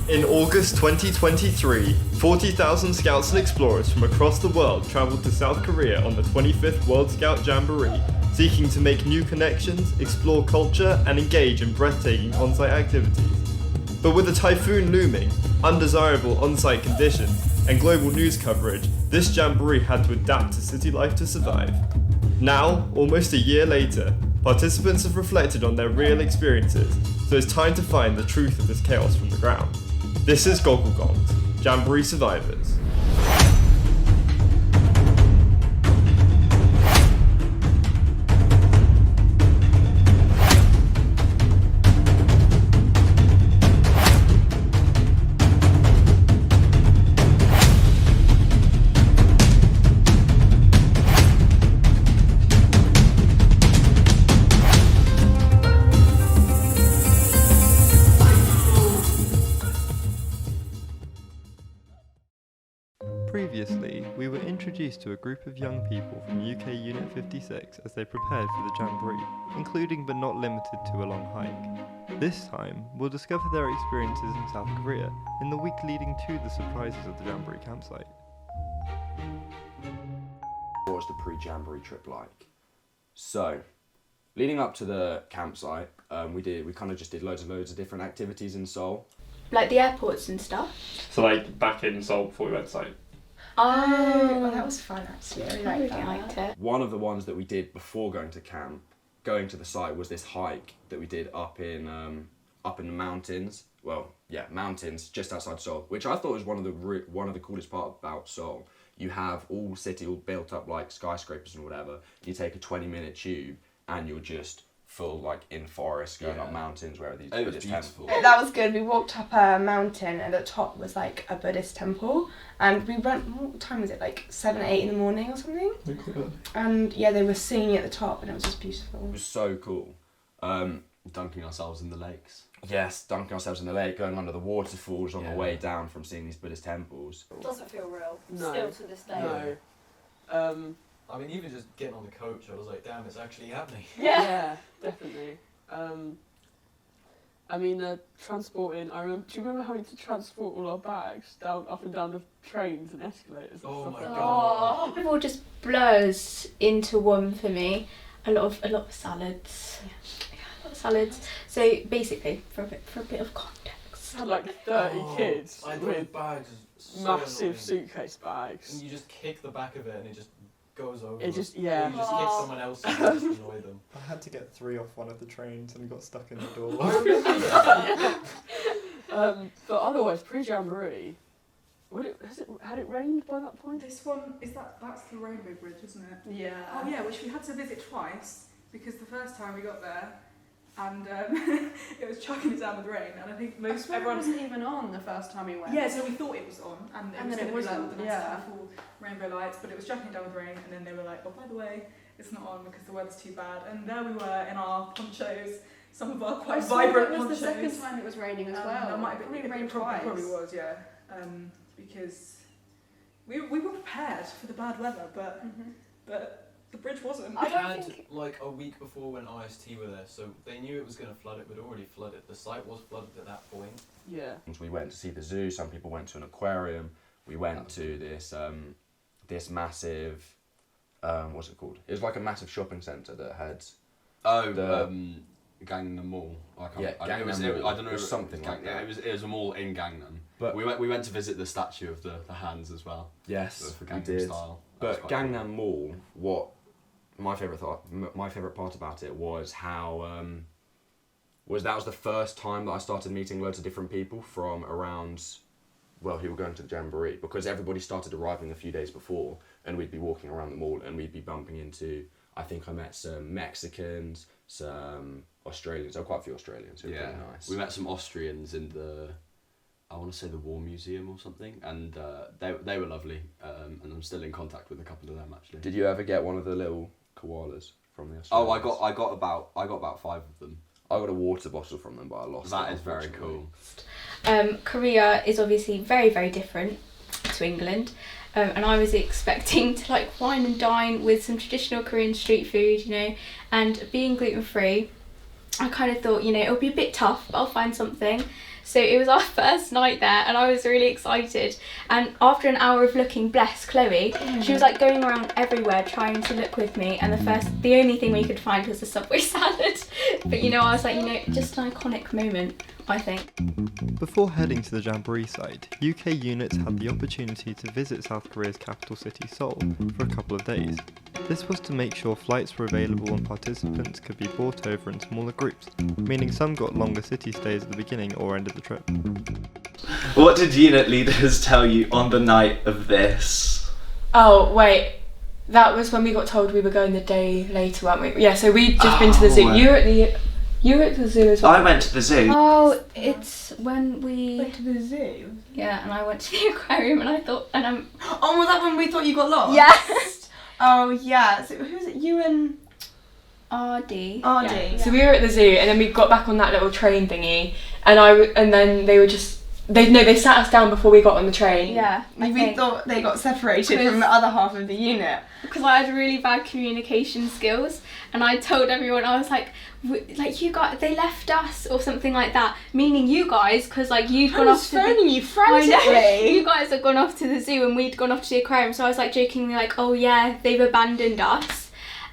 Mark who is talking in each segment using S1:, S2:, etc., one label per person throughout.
S1: In August 2023, 40,000 scouts and explorers from across the world travelled to South Korea on the 25th World Scout Jamboree, seeking to make new connections, explore culture, and engage in breathtaking on-site activities. But with a typhoon looming, undesirable on-site conditions, and global news coverage, this jamboree had to adapt to city life to survive. Now, almost a year later, participants have reflected on their real experiences, so it's time to find the truth of this chaos from the ground. This is Gogglegonks, Jamboree Survivors. Previously, we were introduced to a group of young people from UK Unit 56 as they prepared for the Jamboree, including but not limited to a long hike. This time, we'll discover their experiences in South Korea in the week leading to the surprises of the Jamboree campsite.
S2: What was the pre-Jamboree trip like? So, leading up to the campsite, we kind of just did loads of different activities in Seoul.
S3: Like the airports and stuff?
S4: So like back in Seoul before we went to Seoul.
S3: Oh,
S5: that was fun actually. I
S3: really
S5: really
S3: liked it.
S2: One of the ones that we did before going to the site was this hike that we did up in the mountains. Well, yeah, mountains just outside Seoul, which I thought was one of the coolest part about Seoul. You have all city all built up like skyscrapers and whatever. You take a 20-minute tube and you're just full like in forest going up mountains where these Buddhist temples.
S5: That was good. We walked up a mountain and at the top was like a Buddhist temple, and we went, what time was it, like 7 or 8 in the morning or something? And yeah, they were singing at the top and it was just beautiful.
S2: It was so cool.
S6: Dunking ourselves in the lakes.
S2: Yes, dunking ourselves in the lake, going under the waterfalls on the way down from seeing these Buddhist temples.
S7: It doesn't feel real,
S8: No.
S7: still to this day.
S8: No.
S9: I mean, even just getting on the coach, I was like, damn, it's actually happening.
S8: Yeah, definitely. I mean, transporting. Do you remember having to transport all our bags up and down the trains and escalators? And
S9: Oh
S8: stuff
S9: my
S8: like
S9: God.
S3: It all just blurs into one for me. A lot of salads. Yeah, a lot of salads. So basically, for a bit of context,
S8: I had like 30 kids
S9: I
S8: with
S9: those bags so
S8: massive
S9: annoying.
S8: suitcase bags.
S9: And you just kick the back of it and it just goes over.
S8: It just,
S9: Or
S8: yeah.
S9: you just kick someone else and just annoy them.
S1: I had to get 3 off one of the trains and got stuck in the door.
S8: But otherwise, pre-Jamboree, had it rained by that point?
S10: This one, that's the Rainbow Bridge, isn't it?
S8: Yeah.
S10: Oh yeah, which we had to visit twice, because the first time we got there, and it was chucking it down with rain, and I think everyone
S7: wasn't even on the first time we went.
S10: Yeah, so we thought it was on, and it
S7: And
S10: was
S7: then
S10: going
S7: it
S10: to be like
S7: wasn't,
S10: the nice
S7: yeah.
S10: colourful rainbow lights, but it was chucking it down with rain, and then they were like, oh, by the way, it's not on because the weather's too bad, and there we were in our ponchos, some of our quite vibrant
S7: It was
S10: ponchos.
S7: the second time it was raining as well.
S10: That might have been,
S7: It rained
S10: probably
S7: twice.
S10: was, yeah, because we were prepared for the bad weather, but the bridge wasn't.
S7: I
S9: We
S7: don't
S9: had
S7: think-
S9: like a week before when IST were there, so they knew it was going to flood. It would already flooded. The site was flooded at that point.
S8: Yeah.
S2: We went to see the zoo. Some people went to an aquarium. We went to this massive, what's it called? It was like a massive shopping centre that had.
S6: Gangnam Mall.
S2: Gangnam Mall.
S6: I don't know.
S2: It was something like that.
S6: It was a mall in Gangnam.
S2: But
S6: we went to visit the statue of the hands as well.
S2: Yes,
S6: For
S2: we
S6: Gangnam
S2: did.
S6: Style. That was
S2: But
S6: quite
S2: Gangnam Mall, what my favourite part about it was how that was the first time that I started meeting loads of different people from around, well, who were going to the Jamboree, because everybody started arriving a few days before, and we'd be walking around the mall and we'd be bumping into. I think I met some Mexicans, some Australians, quite a few Australians who were pretty nice.
S6: We met some Austrians in I want to say the War Museum or something, and they were lovely, and I'm still in contact with a couple of them actually.
S2: Did you ever get one of the little koalas from the
S6: Oh,
S2: Australians?
S6: I got about 5 of them.
S2: I got a water bottle from them, but I lost it.
S6: That is very
S2: unfortunately.
S6: cool.
S3: Korea is obviously very, very different to England. And I was expecting to like wine and dine with some traditional Korean street food, you know, and being gluten-free, I kind of thought, you know, it'll be a bit tough, but I'll find something. So it was our first night there and I was really excited. And after an hour of looking, bless Chloe, she was like going around everywhere trying to look with me, and the only thing we could find was the Subway salad. But you know, I was like, you know, just an iconic moment, I think.
S1: Before heading to the Jamboree site, UK units had the opportunity to visit South Korea's capital city Seoul for a couple of days. This was to make sure flights were available and participants could be brought over in smaller groups, meaning some got longer city stays at the beginning or end of the trip.
S11: What did unit leaders tell you on the night of this?
S5: Oh, wait. That was when we got told we were going the day later, weren't we? Yeah, so we'd just been to the zoo. You were at the zoo as well.
S11: I went to the zoo.
S3: Oh, it's when we
S5: went to the zoo?
S3: Yeah, and I went to the aquarium and I thought, and I'm...
S5: Oh, was that when we thought you got lost?
S3: Yes!
S5: Oh, yeah. So who was it? You and...
S3: RD.
S5: Yeah. So we were at the zoo and then we got back on that little train thingy and then they were just... They sat us down before we got on the train.
S3: Yeah,
S5: We thought they got separated from the other half of the unit.
S3: Because I had really bad communication skills and I told everyone, I was like you guys, they left us or something like that, meaning you guys, because like you'd gone off to
S5: phoning you frantically.
S3: you guys had gone off to the zoo and we'd gone off to the aquarium, so I was like jokingly like, oh yeah, they've abandoned us.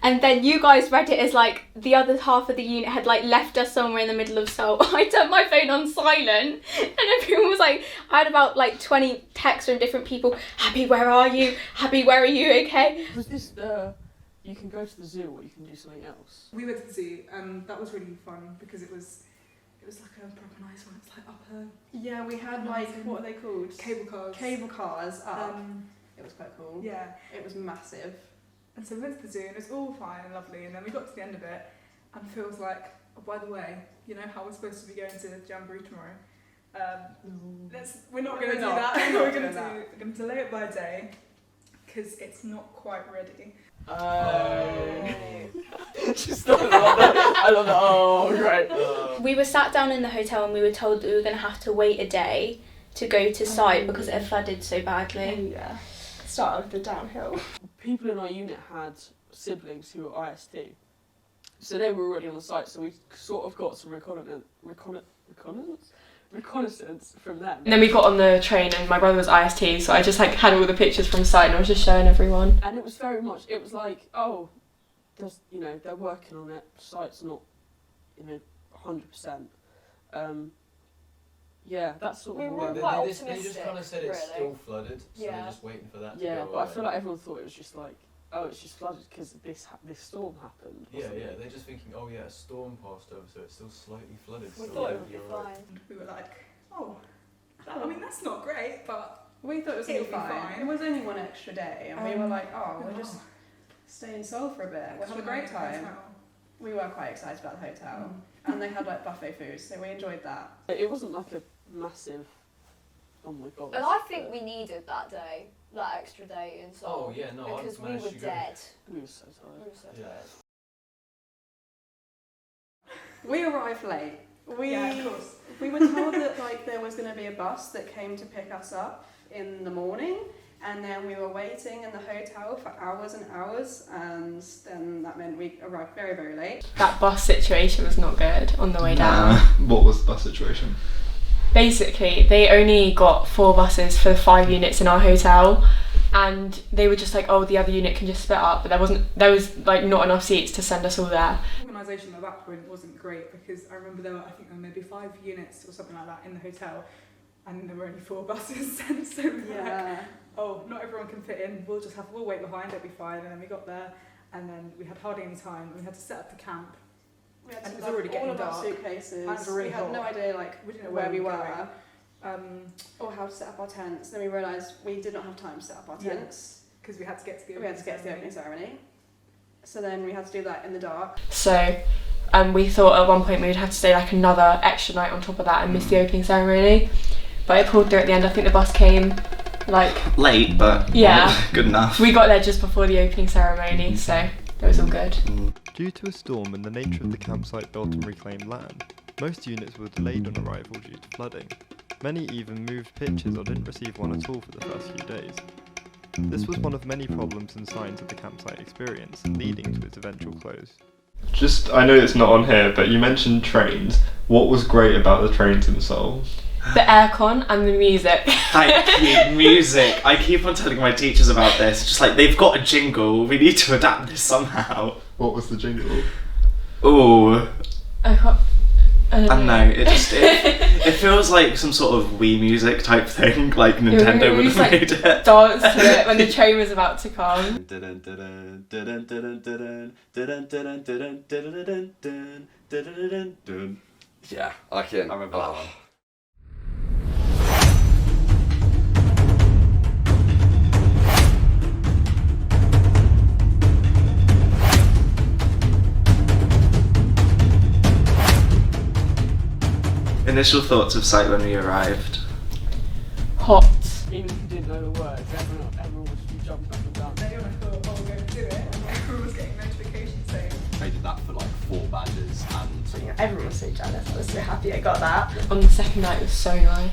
S3: And then you guys read it as like the other half of the unit had like left us somewhere in the middle of Seoul. I turned my phone on silent and everyone was like, I had about like 20 texts from different people. Happy, where are you? Happy, where are you? Okay.
S8: Was this you can go to the zoo or you can do something else?
S10: We went to the zoo and that was really fun because it was like a proper nice one. It's like upper.
S7: Yeah, we had like, what are they called?
S10: Cable cars.
S7: Cable cars up. It was quite cool.
S10: Yeah.
S7: It was massive.
S10: And so we went to the zoo and it was all fine and lovely, and then we got to the end of it and Phil was like, oh, by the way, you know how we're supposed to be going to Jamboree tomorrow? We're not going to do that. We're going to delay it by a day because it's not quite ready.
S8: I love that. Oh, great.
S3: We were sat down in the hotel and we were told that we were going to have to wait a day to go to site because it had flooded so badly.
S5: Yeah. Start of the downhill.
S8: People in our unit had siblings who were IST, so they were already on the site, so we sort of got some reconnaissance from them.
S5: And then we got on the train and my brother was IST, so I just like had all the pictures from site and I was just showing everyone.
S8: And it was very much, it was like, oh, there's, you know, they're working on it, site's not, you know, 100%. Yeah, that's sort of...
S9: They just kind of said it's still flooded, so they're just waiting for that to go away.
S8: But I feel like everyone thought it was just like, oh, it's just flooded because this storm happened.
S9: Yeah, they're just thinking, oh yeah, a storm passed over, so it's still slightly flooded.
S7: We
S9: so
S7: thought it would be fine.
S10: We were like, oh, I mean, that's not great, but
S7: we thought it was going to be fine. It was only one extra day, and we were like, oh, we'll just stay in Seoul for a bit. We'll have a great time. We were quite excited about the hotel, and they had like buffet food, so we enjoyed that.
S8: It wasn't like a massive, oh my god.
S12: And I think we needed that day, that extra day in Seoul.
S9: Oh yeah, no,
S12: because we were dead.
S8: We were so tired.
S7: We arrived late.
S10: Of course.
S7: We were told that like there was going to be a bus that came to pick us up in the morning, and then we were waiting in the hotel for hours and hours, and then that meant we arrived very, very late.
S5: That bus situation was not good on the way down.
S1: What was the bus situation?
S5: Basically, they only got 4 buses for the 5 units in our hotel, and they were just like, oh, the other unit can just split up, but there was like not enough seats to send us all there.
S10: Organisation at that point wasn't great because I remember there were maybe 5 units or something like that in the hotel, and there were only 4 buses sent, so we were like, oh, not everyone can fit in, we'll wait behind, it'll be fine. And then we got there and then we had hardly any time and we had to set up the camp.
S7: We had
S10: and
S7: to
S10: it was already getting
S7: all of our
S10: dark.
S7: suitcases.
S10: And really
S7: we had no idea
S10: we didn't know
S7: where we were.
S10: Or
S7: how to set up our tents. Then we realised we did not have time to set up our tents.
S10: Because we had to get to the
S7: opening ceremony. So then we had to do that in the dark.
S5: So we thought at one point we would have to stay like another extra night on top of that and miss the opening ceremony. But it pulled through at the end. I think the bus came like...
S11: late, but good enough.
S5: We got there just before the opening ceremony, so it was all good.
S1: Due to a storm and the nature of the campsite built on reclaimed land, most units were delayed on arrival due to flooding. Many even moved pitches or didn't receive one at all for the first few days. This was one of many problems and signs of the campsite experience, leading to its eventual close.
S4: I know it's not on here, but you mentioned trains. What was great about the trains in Seoul?
S13: The aircon and the music.
S11: Thank you, music. I keep on telling my teachers about this. Just like, they've got a jingle. We need to adapt this somehow.
S1: What was the jingle?
S11: Ooh.
S13: I
S11: don't know. It feels like some sort of Wii music type thing, like Nintendo would have made it.
S13: Dance to it when the train was about to come.
S2: Yeah, I can.
S6: I remember that one.
S11: Initial thoughts of sight when we arrived.
S13: Hot.
S8: Even if you didn't know the words, everyone was jumping up and down.
S10: Everyone thought, oh, we're going to do it, and everyone was getting notifications saying.
S6: I did that for like 4 badges, and
S5: Everyone was so jealous. I was so happy I got that.
S13: On the second night, it was so nice.